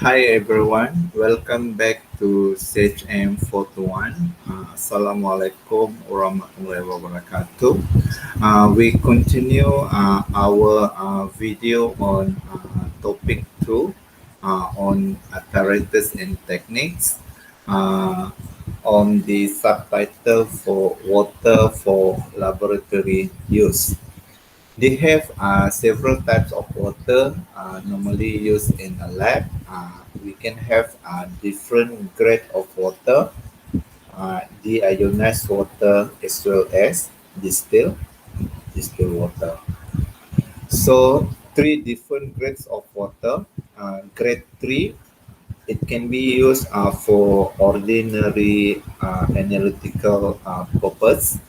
Hi everyone, welcome back to CHM421. Assalamualaikum warahmatullahi wabarakatuh. We continue our video on topic 2 on apparatus and techniques on the subtitle for water for laboratory use. They have several types of water normally used in a lab. We can have different grade of water, deionized water as well as distilled water. So three different grades of water. Grade 3, it can be used for ordinary analytical purpose.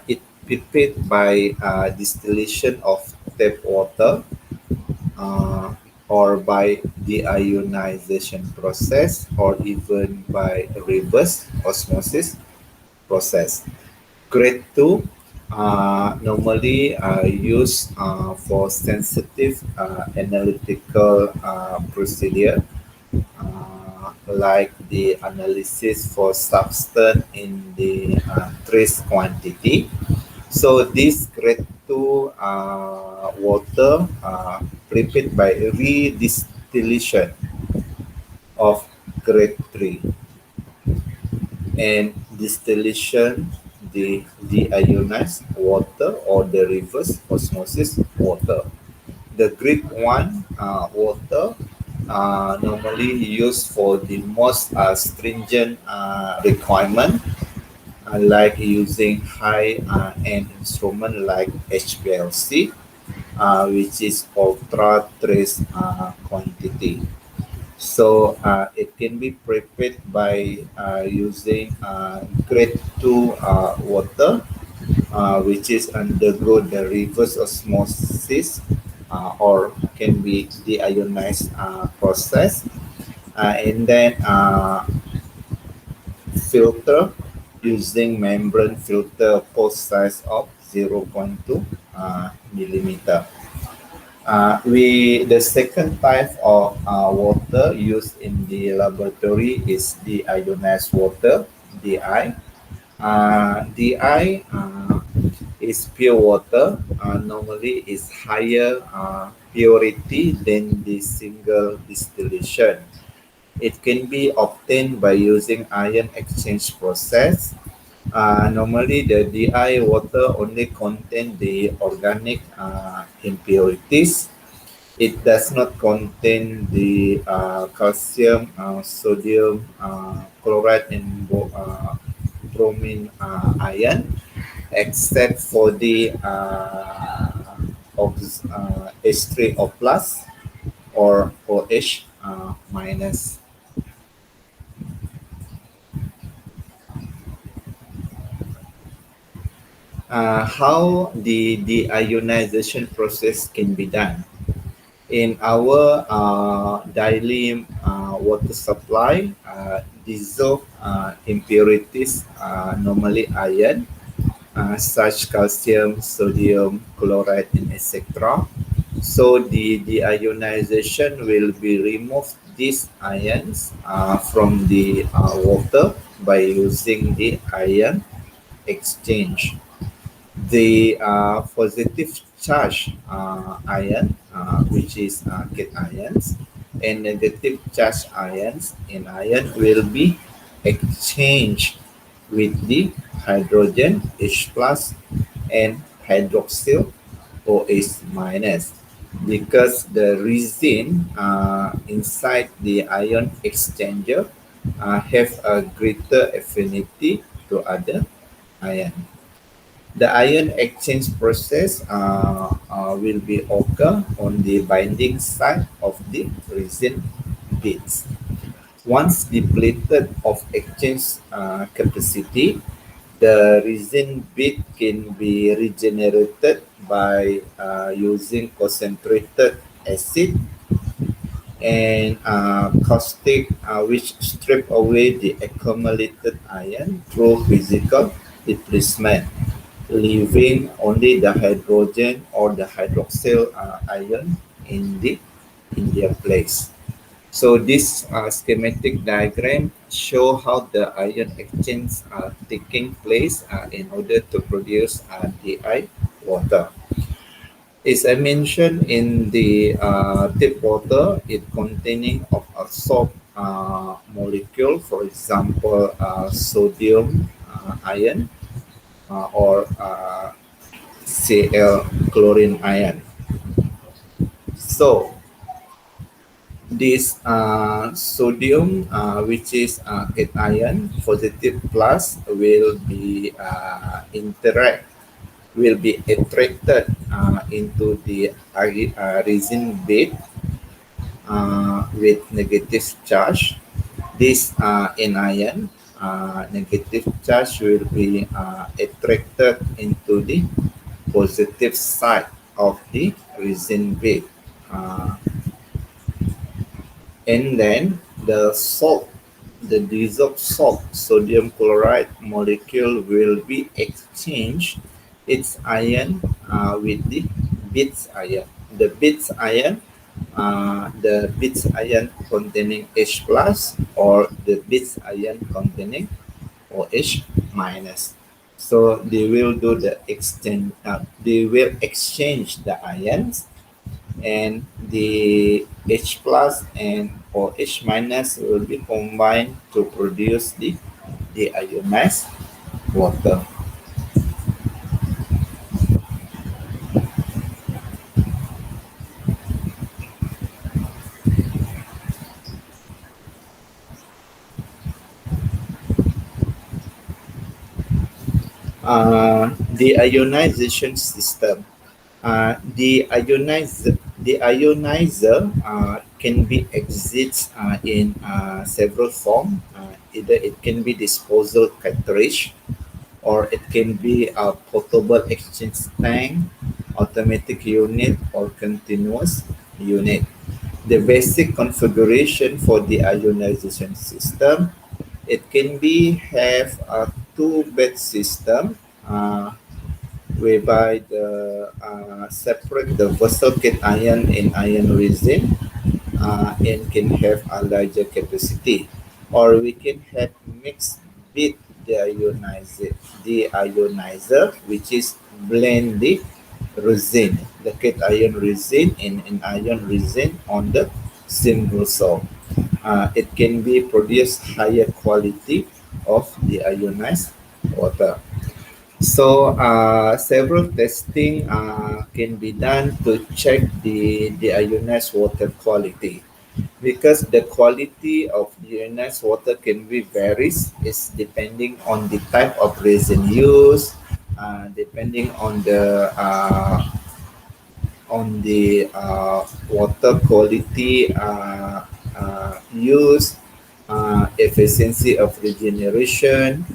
It prepared by distillation of tap water uh, or by deionization process or even by reverse osmosis process. Grade 2 normally used for sensitive analytical procedure like the analysis for substance in the trace quantity. So this grade 2 water prepared by redistillation of grade 3 and distillation the deionized water or the reverse osmosis water. The grade 1 water normally used for the most stringent requirement like using high end instrument like HPLC, which is ultra trace quantity. So it can be prepared by using grade 2 water, which is undergo the reverse osmosis or can be deionized process, and then filter using membrane filter post size of zero point 0.2 millimeter. The second type of water used in the laboratory is the ionized water, DI. DI is pure water. Normally, is higher purity than the single distillation. It can be obtained by using ion exchange process. Normally, the DI water only contain the organic impurities. It does not contain the calcium, sodium, chloride, and bromine ion, except for the H3O plus or OH minus. How the deionization process can be done. In our daily water supply, dissolved impurities, normally iron, such calcium, sodium, chloride, and etc. So the deionization will be remove these ions from the water by using the ion exchange. The positive charge ion, which is cations, and negative charge ions in ion will be exchanged with the hydrogen H plus and hydroxyl OH minus, because the resin inside the ion exchanger have a greater affinity to other ion. The ion exchange process will be occur on the binding side of the resin beads. Once depleted of exchange capacity, the resin bead can be regenerated by using concentrated acid and caustic, which strip away the accumulated ion through physical replacement, leaving only the hydrogen or the hydroxyl ion in their place. So this schematic diagram show how the ion exchange are taking place in order to produce DI water. As I mentioned in the tap water, it containing of a salt molecule, for example, sodium ion or Cl chlorine ion. So this sodium, which is cation positive plus, will be attracted into the resin bed with negative charge. This anion negative charge will be attracted into the positive side of the resin bed. Uh, and then the dissolved salt, sodium chloride molecule will be exchanged its ion with the Bits ion. The Bits ion containing H plus or the Bits ion containing OH minus. So they will do the exchange. They will exchange the ions, and the H plus and OH minus will be combined to produce the ionized water. The ionization system. The ionizer can be exits in several forms. Either it can be disposal cartridge, or it can be a portable exchange tank, automatic unit, or continuous unit. The basic configuration for the ionization system, it can be have a two-bed system whereby the separate the vessel cation and ion resin and can have a larger capacity, or we can have mixed bit the ionizer, which is blend the resin, the cation resin and an ion resin on the same vessel. It can be produce higher quality of the ionized water. So several testing can be done to check the ionized water quality, because the quality of ionized water can be varies. It's depending on the type of resin used, depending on the water quality used, efficiency of regeneration,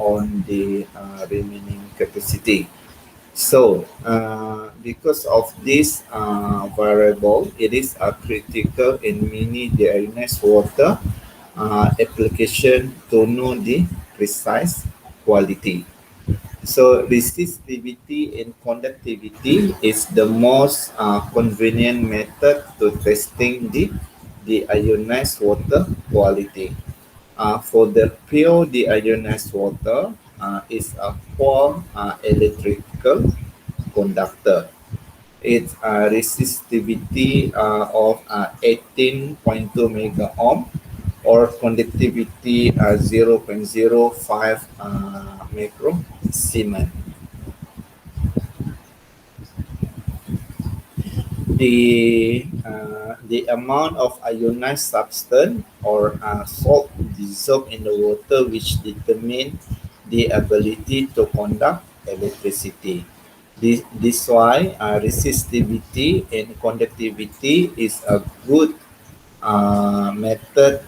on the remaining capacity. So, because of this variable, it is critical in many deionized water application to know the precise quality. So resistivity and conductivity is the most convenient method to testing the ionized water quality. For the pure deionized water, is a poor electrical conductor. Its resistivity of 18.2 mega ohm, or conductivity 0.05 microsiemens. The amount of ionized substance or salt dissolved in the water which determine the ability to conduct electricity. This why resistivity and conductivity is a good method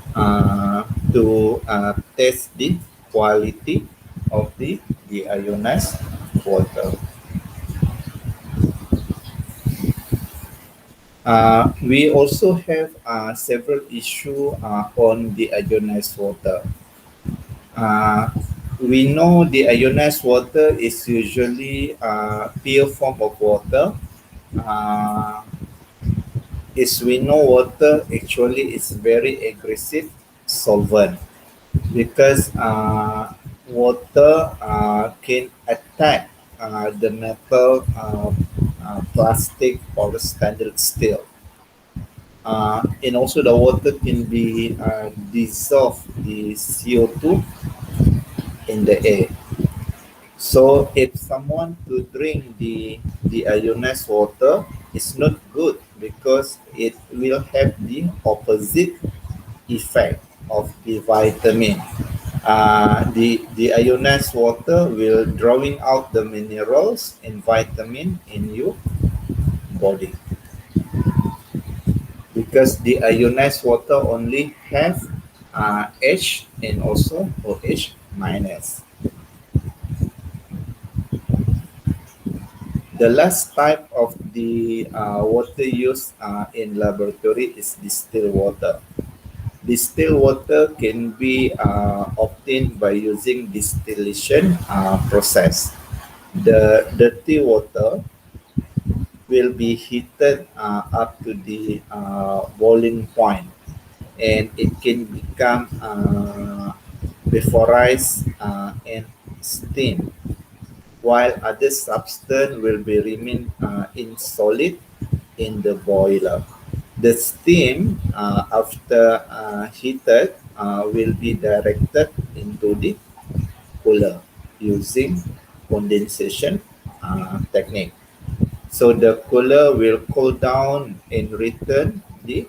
to test the quality of the ionized water. We also have several issues on the ionized water. Uh, we know the ionized water is usually a pure form of water. Uh, is we know water actually is very aggressive solvent because water can attack the metal, plastic, or the standard steel. And also the water can be dissolve the CO2 in the air. So if someone to drink the ionized water, it's not good because it will have the opposite effect of the vitamin. The ionized water will drawing out the minerals and vitamin in your body because the ionized water only have H and also OH minus. The last type of the water used in laboratory is distilled water. Distilled water can be obtained by using distillation process. The dirty water will be heated up to the boiling point, and it can become vaporized and steam, while other substance will be remain in solid in the boiler. The steam after heated will be directed into the cooler using condensation technique. So the cooler will cool down and return the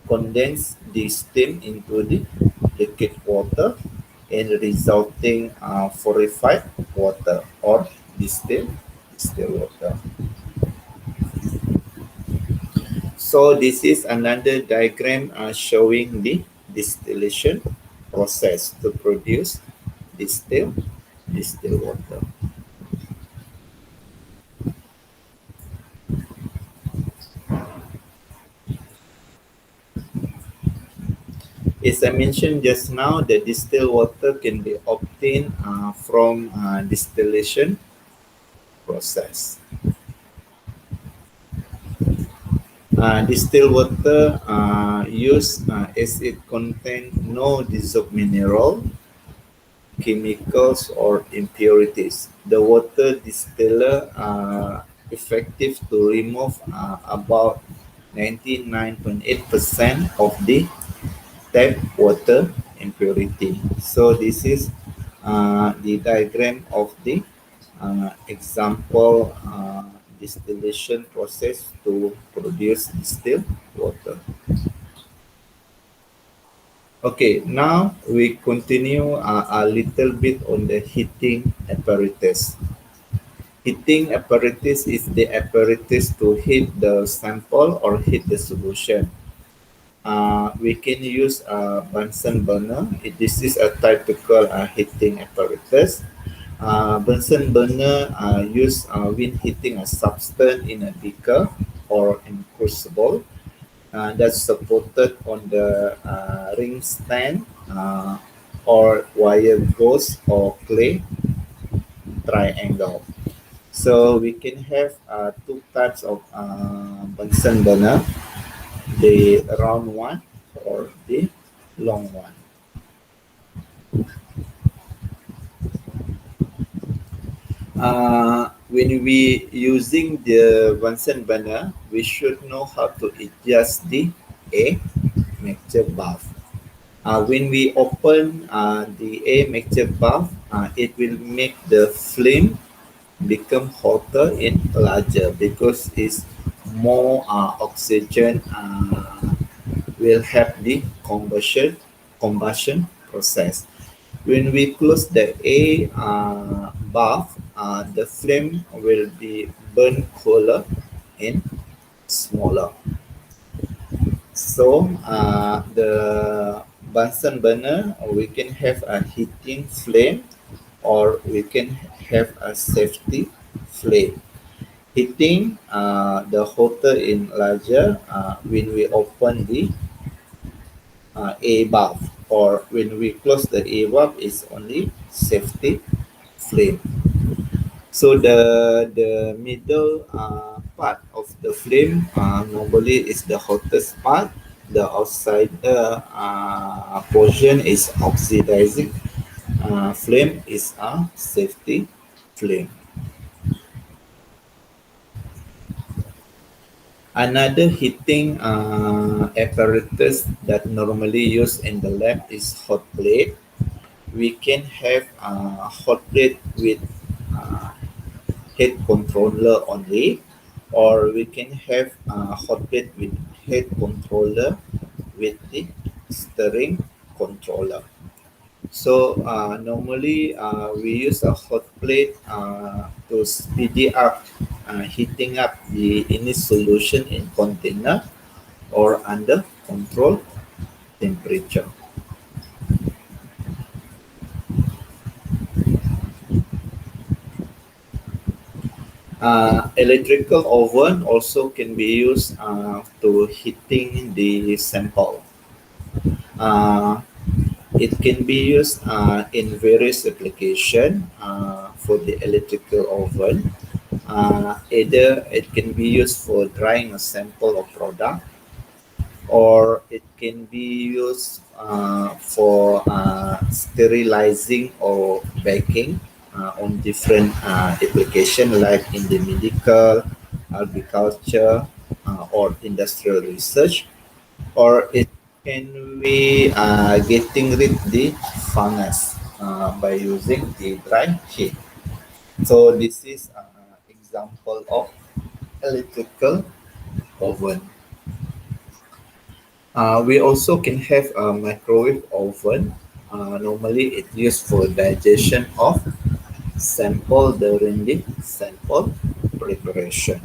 condense the steam into the liquid water and resulting purified water or distilled water. So this is another diagram showing the distillation process to produce distilled water. As I mentioned just now, the distilled water can be obtained from distillation process. Distilled water used as it contains no dissolved mineral, chemicals, or impurities. The water distiller effective to remove about 99.8% of the tap water impurity. So this is the diagram of the example distillation process to produce distilled water. Okay, now we continue a little bit on the heating apparatus. Heating apparatus is the apparatus to heat the sample or heat the solution. We can use a Bunsen burner. This is a typical heating apparatus. Bunsen burner use when heating a substance in a beaker or in crucible that's supported on the ring stand or wire gauze or clay triangle. So we can have two types of Bunsen burner, the round one or the long one. When we using the Bunsen burner, we should know how to adjust the air mixture valve. When we open the air mixture valve, it will make the flame become hotter and larger because it's more oxygen will help the combustion process. When we close the air valve, the flame will be burn cooler and smaller. So the Bunsen burner, we can have a heating flame or we can have a safety flame. Heating the hotter and larger when we open the air valve, or when we close the air valve is only safety flame. So the middle part of the flame normally is the hottest part. The outside portion is oxidizing flame is a safety flame. Another heating apparatus that normally used in the lab is hot plate. We can have hot plate with uh, head controller only, or we can have hot plate with head controller with the steering controller. So normally we use a hot plate to speed up heating up the any solution in container or under control temperature. Electrical oven also can be used to heating the sample. Uh, it can be used in various application for the electrical oven. Either it can be used for drying a sample of product, or it can be used for sterilizing or baking on different application like in the medical, agriculture, or industrial research, or it can be getting rid the fungus by using the dry heat. So this is an example of electrical oven. We also can have a microwave oven. Normally, it's used for digestion of sample during the sample preparation.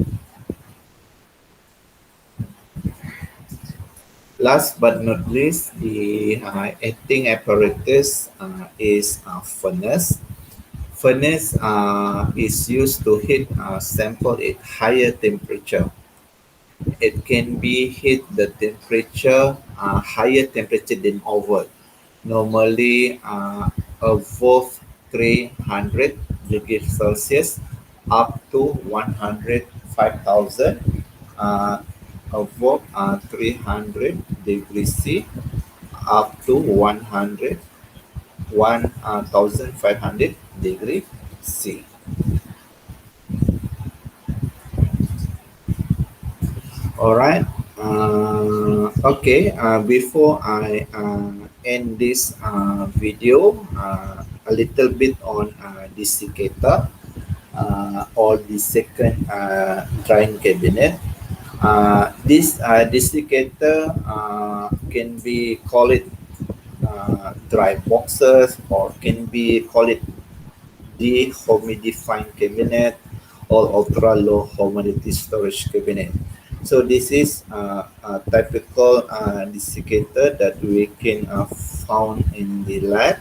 Last but not least, the heating apparatus is a furnace. Furnace is used to heat a sample at higher temperature. It can be hit the temperature higher temperature than oven. Normally above 300 degrees Celsius up to 105,000 above 300 degrees C up to 1,500 degree C. All right. Okay. Before I end this video, a little bit on desiccator or the second drying cabinet. This desiccator can be call it dry boxes, or can be call it dehumidifying cabinet or ultra low humidity storage cabinet. So this is a typical desiccator that we can found in the lab,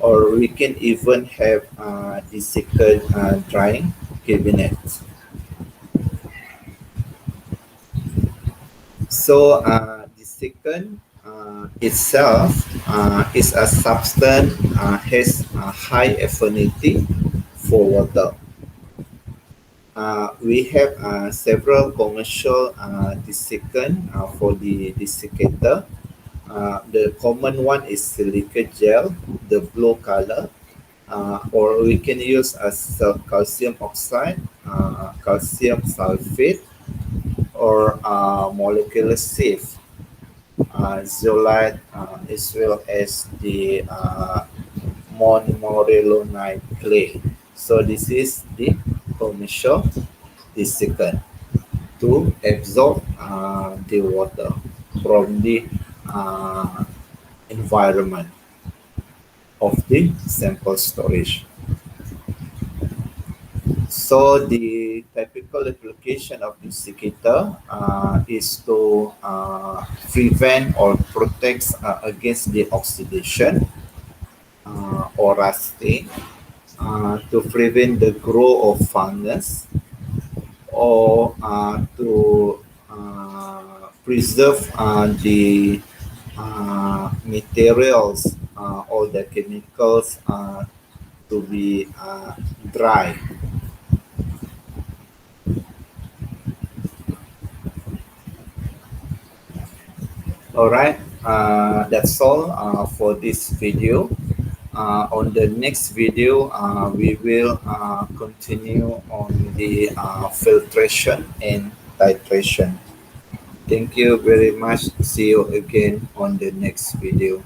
or we can even have desiccant drying cabinets. So the second itself is a substance has a high affinity for water. We have several commercial desiccant for the desiccator. The common one is silica gel, the blue color, or we can use as calcium oxide, calcium sulfate, or molecular sieve, zeolite, as well as the monomorillonite clay. So this is the commercial desiccant to absorb the water from the uh, environment of the sample storage. So the typical application of desiccator is to prevent or protect against the oxidation or rusting, to prevent the growth of fungus, or to preserve the materials or the chemicals to be dry. All right, that's all for this video. On the next video, we will continue on the filtration and titration. Thank you very much. See you again on the next video.